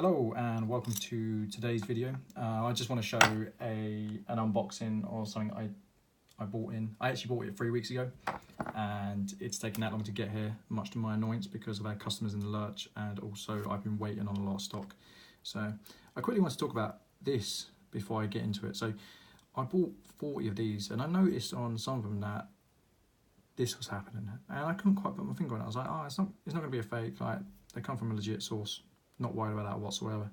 Hello and welcome to today's video. I just want to show an unboxing or something I bought in. I actually bought it 3 weeks ago and it's taken that long to get here, much to my annoyance because of our customers in the lurch, and also I've been waiting on a lot of stock. So I quickly want to talk about this before I get into it. So I bought 40 of these and I noticed on some of them that this was happening and I couldn't quite put my finger on it. I was like, oh, it's not going to be a fake. Like, they come from a legit source. Not worried about that whatsoever.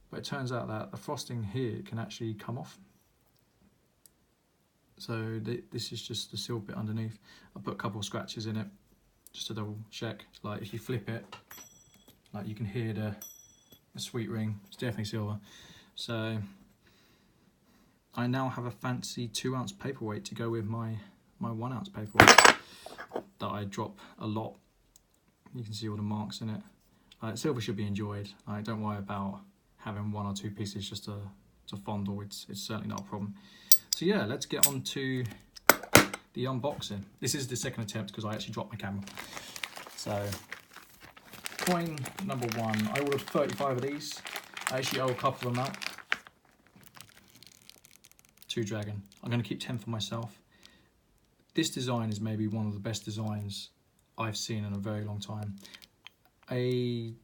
But it turns out that the frosting here can actually come off. So this is just the sealed bit underneath. I put a couple of scratches in it just to double check. Like, if you flip it, like, you can hear the sweet ring. It's definitely silver. So I now have a fancy 2-ounce paperweight to go with my 1-ounce paperweight that I drop a lot. You can see all the marks in it. Silver should be enjoyed. Don't worry about having 1 or 2 pieces just to fondle. It's certainly not a problem. So yeah, let's get on to the unboxing. This is the second attempt because I actually dropped my camera. So coin number 1. I ordered 35 of these. I actually owe a couple of them out. 2 dragon. I'm going to keep 10 for myself. This design is maybe one of the best designs I've seen in a very long time. A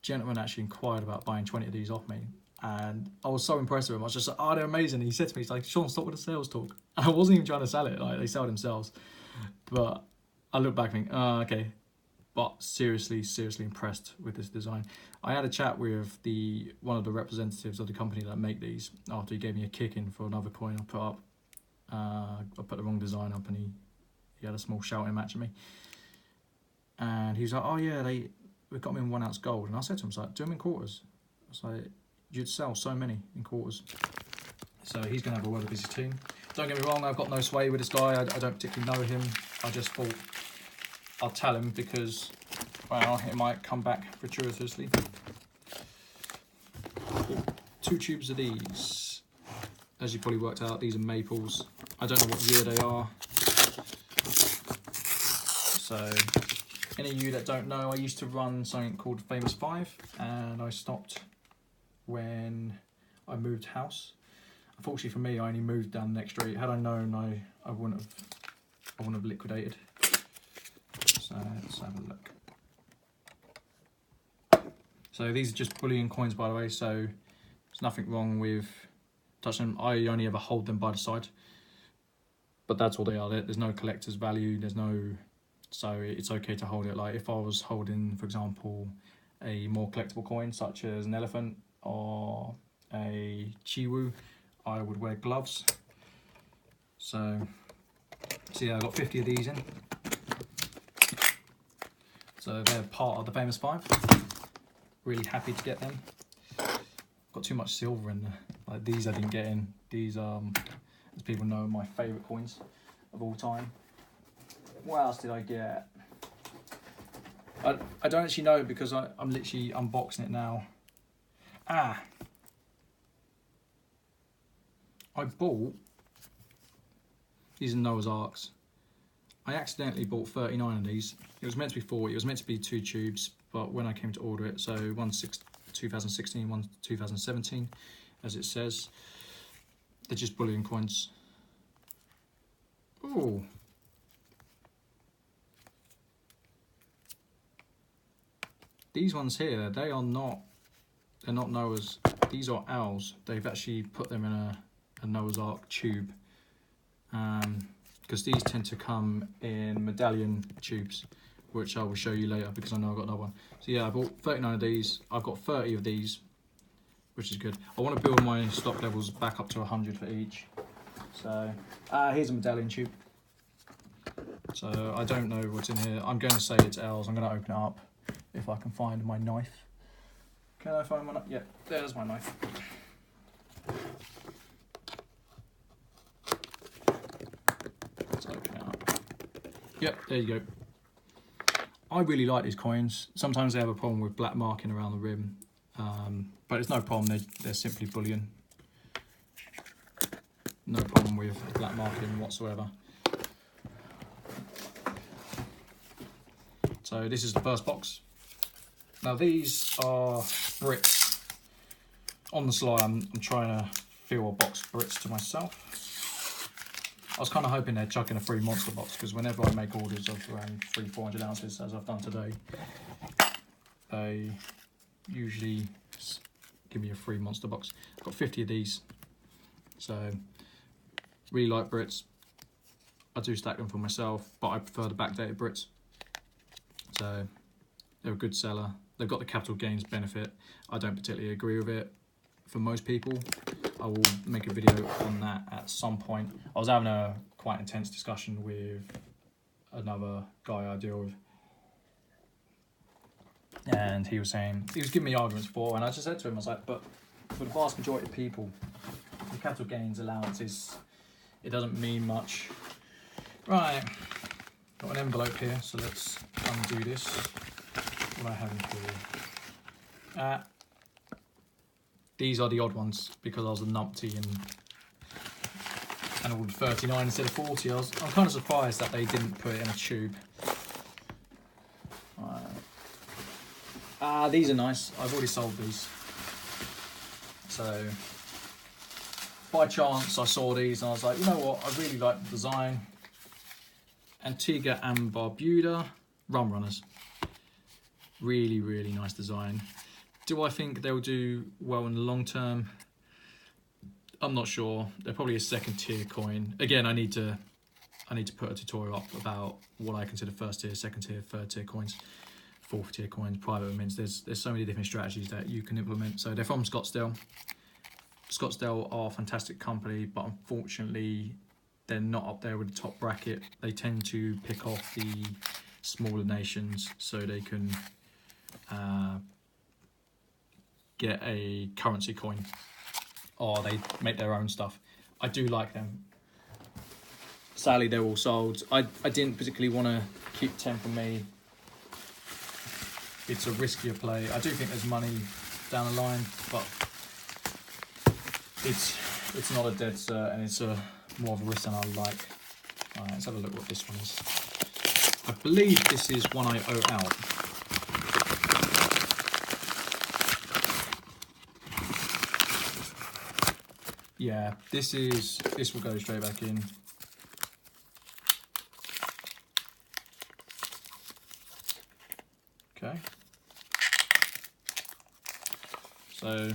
gentleman actually inquired about buying 20 of these off me, and I was so impressed with him. I was just like, oh, they're amazing. And he said to me, he's like, Sean, stop with the sales talk. And I wasn't even trying to sell it, like, they sell themselves. But I look back and think, oh, okay. But seriously impressed with this design. I had a chat with one of the representatives of the company that make these after he gave me a kick in for another coin I put up. I put the wrong design up and he had a small shouting match at me. And he was like, oh yeah, we've got them in 1-ounce gold. And I said to him, I was like, do them in quarters. I was like, you'd sell so many in quarters. So he's going to have a word with his team. Don't get me wrong, I've got no sway with this guy. I don't particularly know him. I just thought I'll tell him because, well, it might come back gratuitously. 2 tubes of these. As you probably worked out, these are maples. I don't know what year they are. So any of you that don't know, I used to run something called Famous 5 and I stopped when I moved house. Unfortunately for me, I only moved down the next street. Had I known, I wouldn't have liquidated. So let's have a look. So these are just bullion coins, by the way, so there's nothing wrong with touching them. I only ever hold them by the side. But that's all they are. There's no collector's value, so it's okay to hold it. Like, if I was holding, for example, a more collectible coin such as an elephant or a chiwu, I would wear gloves. So yeah, I got 50 of these in. So they're part of the Famous 5. Really happy to get them. Got too much silver in there. Like, these I didn't get in. These as people know, are my favourite coins of all time. What else did I get? I don't actually know because I'm literally unboxing it now. I bought, these are Noah's Arks. I accidentally bought 39 of these. It was meant to be 40, it was meant to be 2 tubes, but when I came to order it, so one's 2016, one's 2017, as it says. They're just bullion coins. Ooh. These ones here, they're not Noah's, these are owls. They've actually put them in a Noah's Ark tube. Because these tend to come in medallion tubes, which I will show you later because I know I've got another one. So yeah, I bought 39 of these. I've got 30 of these, which is good. I want to build my stock levels back up to 100 for each. So here's a medallion tube. So I don't know what's in here. I'm going to say it's owls. I'm going to open it up if I can find my knife. Can I find my knife? Yeah, there's my knife. Let's open it up. Yep, there you go. I really like these coins. Sometimes they have a problem with black marking around the rim, but it's no problem. They're simply bullion. No problem with black marking whatsoever. So this is the first box. Now these are bricks On the sly, I'm trying to fill a box of Brits to myself. I was kind of hoping they'd chuck in a free monster box, because whenever I make orders of around 300-400 ounces, as I've done today, they usually give me a free monster box. I've got 50 of these, so really like Brits. I do stack them for myself, but I prefer the backdated Brits. So they're a good seller. They've got the capital gains benefit. I don't particularly agree with it for most people. I will make a video on that at some point. I was having a quite intense discussion with another guy I deal with, and he was giving me arguments for, and I just said to him, I was like, but for the vast majority of people, the capital gains allowance it doesn't mean much. Right, got an envelope here, so let's undo this. What do I have in here? These are the odd ones, because I was a numpty and ordered 39 instead of 40. I'm kind of surprised that they didn't put it in a tube. These are nice. I've already sold these. So by chance I saw these and I was like, you know what, I really like the design. Antigua and Barbuda rum runners. Really, really nice design. Do I think they'll do well in the long term? I'm not sure. They're probably a second tier coin. Again, I need to put a tutorial up about what I consider first tier, second tier, third tier coins, fourth tier coins, private mints. There's so many different strategies that you can implement. So they're from Scottsdale. Scottsdale are a fantastic company, but unfortunately they're not up there with the top bracket. They tend to pick off the smaller nations so they can get a currency coin, or they make their own stuff. I do like them. Sadly, they're all sold. I didn't particularly want to keep 10 for me. It's a riskier play. I do think there's money down the line, but it's not a dead cert, and it's more of a risk than I like. Alright, let's have a look what this one is. I believe this is one I owe out. Yeah, this will go straight back in. Okay. So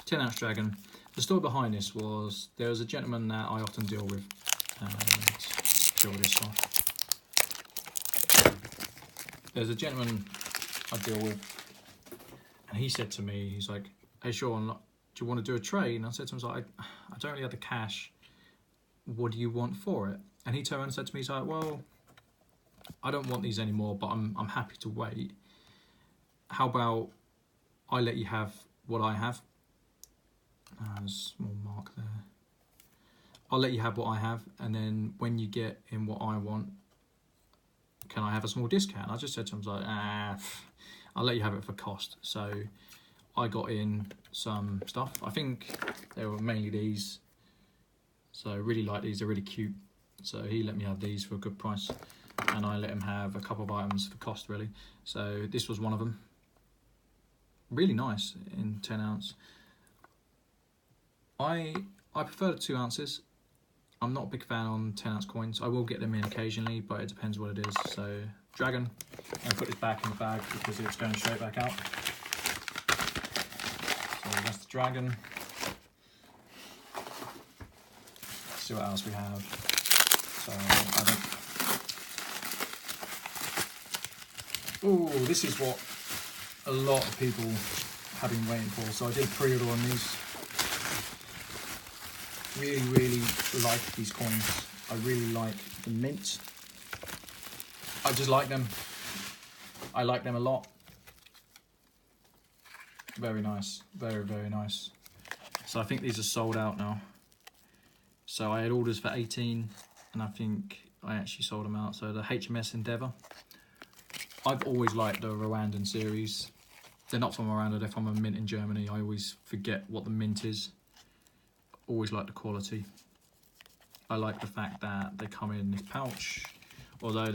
10-ounce dragon. The story behind this was there was a gentleman that I often deal with, and deal with this one. There's a gentleman I deal with, and he said to me, he's like, "Hey Sean, do you want to do a trade?" And I said to him, I don't really have the cash. What do you want for it? And he turned around and said to me, he's like, "Well, I don't want these anymore, but I'm happy to wait. How about I let you have what I have?" A small mark there. "I'll let you have what I have, and then when you get in what I want, can I have a small discount?" I just said to him, "I'll let you have it for cost." So I got in some stuff. I think they were mainly these. So I really like these, they're really cute. So he let me have these for a good price, and I let him have a couple of items for cost, really. So this was one of them. Really nice in 10 ounce. I prefer the 2 ounces. I'm not a big fan on 10 ounce coins. I will get them in occasionally, but it depends what it is. So dragon, I'm gonna put this back in the bag because it's going straight back out. So that's the dragon. Let's see what else we have. So oh, this is what a lot of people have been waiting for. So I did pre-order on these. Really, really like these coins. I really like the mint. I just like them. I like them a lot. Very nice. Very, very nice. So I think these are sold out now. So I had orders for 18, and I think I actually sold them out. So the HMS Endeavour. I've always liked the Rwandan series. They're not from Rwanda, they're from a mint in Germany. I always forget what the mint is. Always like the quality. I like the fact that they come in this pouch, although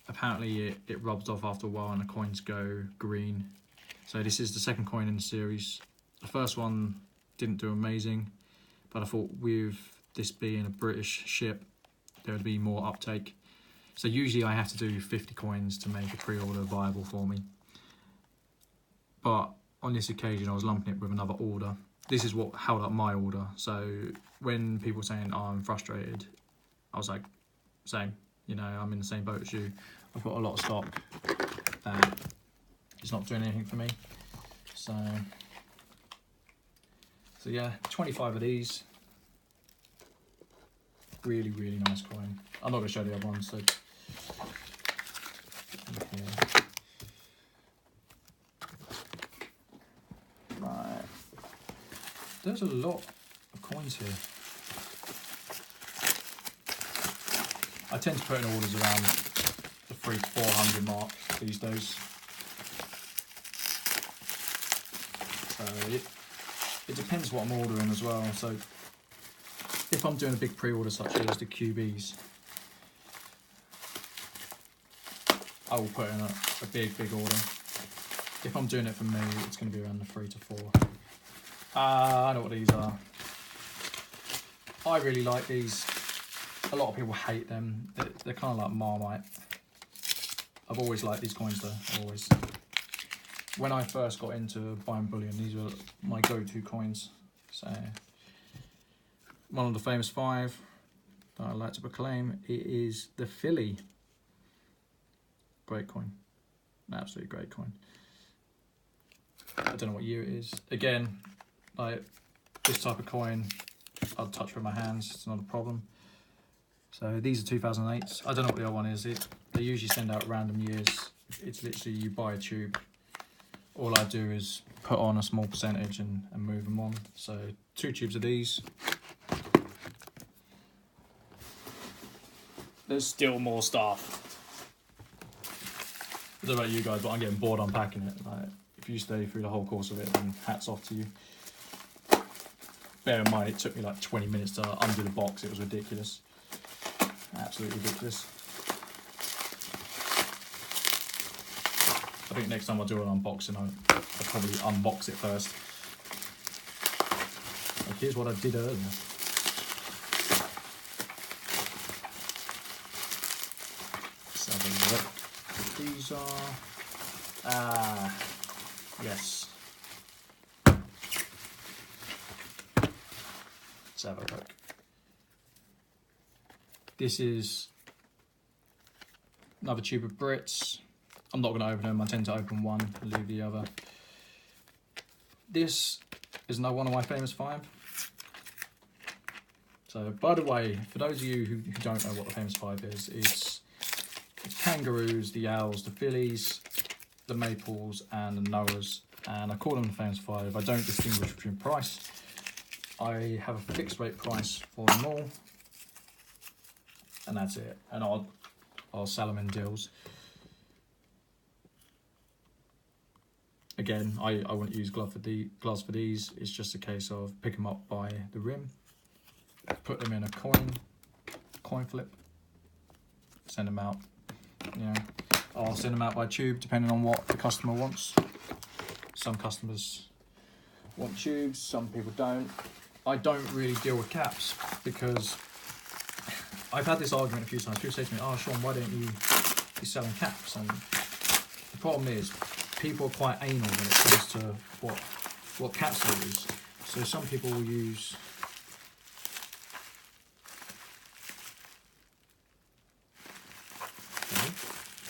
apparently it rubs off after a while and the coins go green. So this is the second coin in the series. The first one didn't do amazing, but I thought with this being a British ship, there would be more uptake. So usually I have to do 50 coins to make a pre-order viable for me. But on this occasion, I was lumping it with another order. This is what held up my order. So when people were saying, oh, I'm frustrated, I was like, same. You know, I'm in the same boat as you. I've got a lot of stock that is not doing anything for me. So yeah, 25 of these. Really, really nice coin. I'm not going to show the other ones, so. Okay. Right. There's a lot of coins here. I tend to put in orders around the 300 to 400 mark these days. So it depends what I'm ordering as well. So if I'm doing a big pre-order such as the QBs, I will put in a big order. If I'm doing it for me, it's going to be around the 3 to 4. I know what these are. I really like these. A lot of people hate them. They're kind of like Marmite. I've always liked these coins though, always. When I first got into buying bullion, these were my go-to coins. So, one of the famous 5 that I like to proclaim, it is the Philly. Great coin. An absolutely great coin. I don't know what year it is. Again, like this type of coin, I'll touch with my hands, it's not a problem. So these are 2008s. I don't know what the other one is. They usually send out random years. It's literally you buy a tube. All I do is put on a small percentage and move them on. So 2 tubes of these. There's still more stuff. I don't know about you guys, but I'm getting bored unpacking it. Like, if you stay through the whole course of it, then hats off to you. Bear in mind, it took me like 20 minutes to undo the box. It was ridiculous. Absolutely ridiculous. I think next time I do an unboxing, I'll probably unbox it first. Like, here's what I did earlier. Let's have a look. These are... yes. Let's have a look. This is another tube of Brits. I'm not going to open them. I tend to open one and leave the other. This is another one of my famous 5. So, by the way, for those of you who don't know what the famous 5 is, it's kangaroos, the owls, the fillies, the maples, and the Noahs. And I call them the famous 5. I don't distinguish between price. I have a fixed rate price for them all. And that's it. And I'll sell them in deals. Again, I wouldn't use gloves for these. It's just a case of pick them up by the rim, put them in a coin flip, send them out. You know, I'll send them out by tube depending on what the customer wants. Some customers want tubes, some people don't. I don't really deal with caps because I've had this argument a few times. People say to me, "Oh, Sean, why don't you be selling caps?" And the problem is, people are quite anal when it comes to what caps they use. So some people will use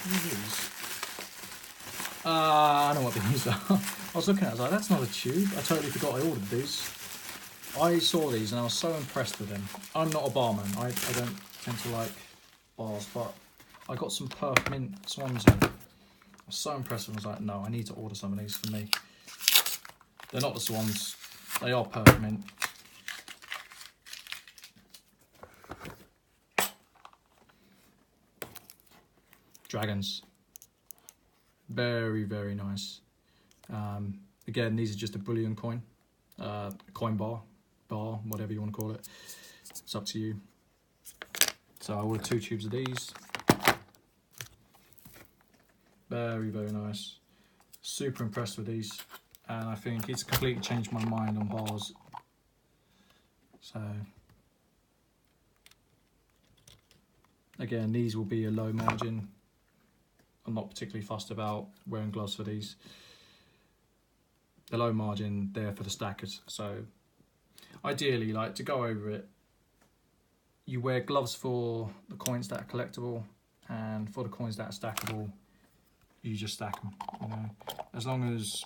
these. I know what these are. I was looking at it, I was like, that's not a tube. I totally forgot I ordered these. I saw these and I was so impressed with them. I'm not a barman. I don't tend to like bars, but I got some Perth Mint swans in. I was so impressed and was like, no, I need to order some of these for me. They're not the swans, they are Perth Mint. Dragons. Very, very nice. Again, these are just a bullion coin. Coin bar, whatever you want to call it. It's up to you. So I ordered 2 tubes of these. Very, very nice. Super impressed with these. and I think it's completely changed my mind on bars. So again, these will be a low margin. I'm not particularly fussed about wearing gloves for these. The low margin there for the stackers. So ideally, like, to go over it, you wear gloves for the coins that are collectible, and for the coins that are stackable, you just stack them. You know, as long as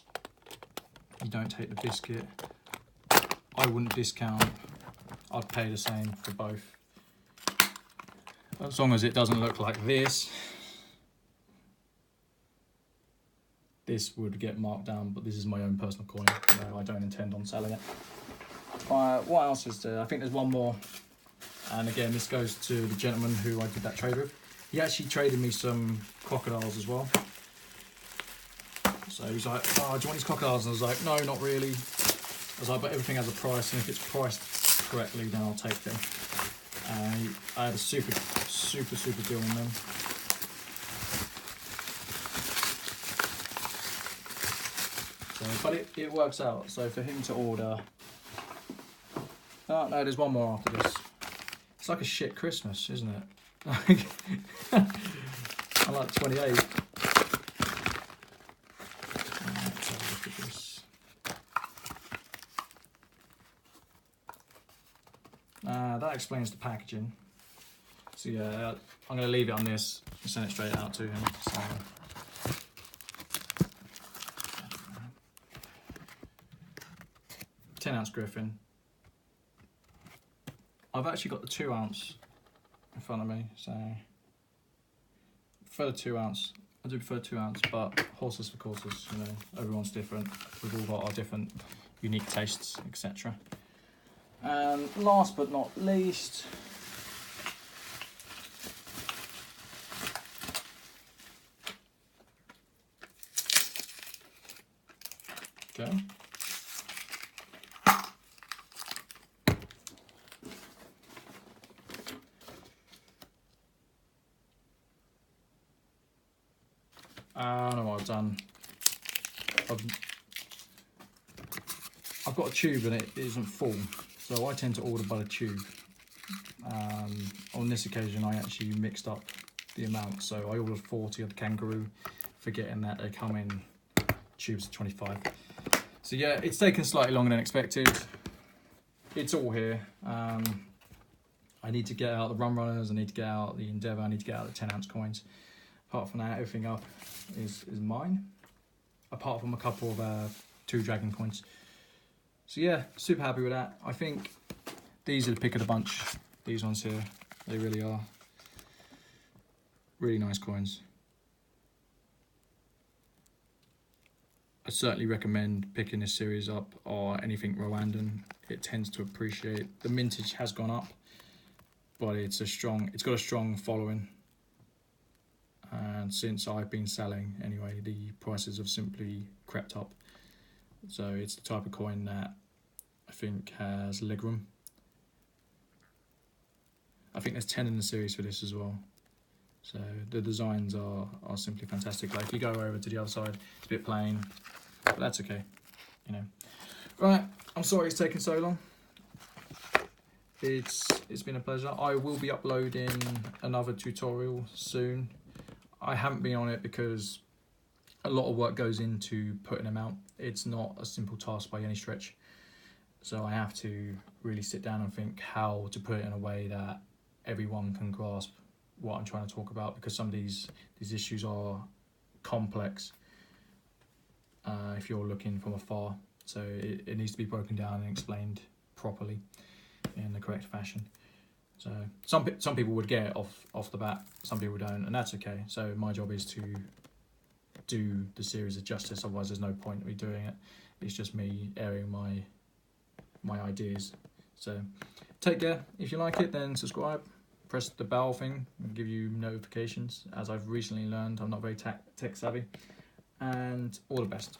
you don't take the biscuit, I wouldn't discount. I'd pay the same for both. As long as it doesn't look like this. This would get marked down, but this is my own personal coin. I don't intend on selling it. What else is there? I think there's one more. And again, this goes to the gentleman who I did that trade with. He actually traded me some crocodiles as well. So he was like, oh, do you want these crocodiles? And I was like, no, not really. I was like, but everything has a price, and if it's priced correctly, then I'll take them. I had a super deal on them. So, but it works out. So for him to order... Oh, no, there's one more after this. It's like a shit Christmas, isn't it? I'm like 28. Let's have a look at this. That explains the packaging. So yeah, I'm going to leave it on this and send it straight out to him. So, 10-ounce Griffin. I've actually got the 2-ounce in front of me, so I prefer the 2-ounce. I do prefer 2-ounce, but horses for courses, you know, everyone's different. We've all got our different unique tastes, etc. And last but not least, okay. I don't know what I've done. I've got a tube and it isn't full, so I tend to order by the tube. On this occasion, I actually mixed up the amount, so I ordered 40 of the kangaroo, forgetting that they come in tubes of 25. So yeah, it's taken slightly longer than expected. It's all here. I need to get out the rum runners, I need to get out the Endeavour, I need to get out the 10-ounce coins. Apart from that, everything up is mine. Apart from a couple of 2 dragon coins. So yeah, super happy with that. I think these are the pick of the bunch. These ones here, they really are. Really nice coins. I certainly recommend picking this series up, or anything Rwandan. It tends to appreciate. The mintage has gone up, but it's got a strong following. And since I've been selling anyway, the prices have simply crept up. So it's the type of coin that I think has legroom. I think there's 10 in the series for this as well. So the designs are simply fantastic. Like if you go over to the other side, it's a bit plain, but that's okay, you know. Right, I'm sorry it's taken so long. It's been a pleasure. I will be uploading another tutorial soon. I haven't been on it because a lot of work goes into putting them out. It's not a simple task by any stretch. So I have to really sit down and think how to put it in a way that everyone can grasp what I'm trying to talk about, because some of these issues are complex if you're looking from afar. So it needs to be broken down and explained properly in the correct fashion. So some people would get it off the bat, some people don't, and that's okay. So my job is to do the series of justice, otherwise there's no point in me doing it. It's just me airing my ideas. So take care. If you like it, then subscribe, press the bell thing and give you notifications. As I've recently learned, I'm not very tech savvy. And all the best.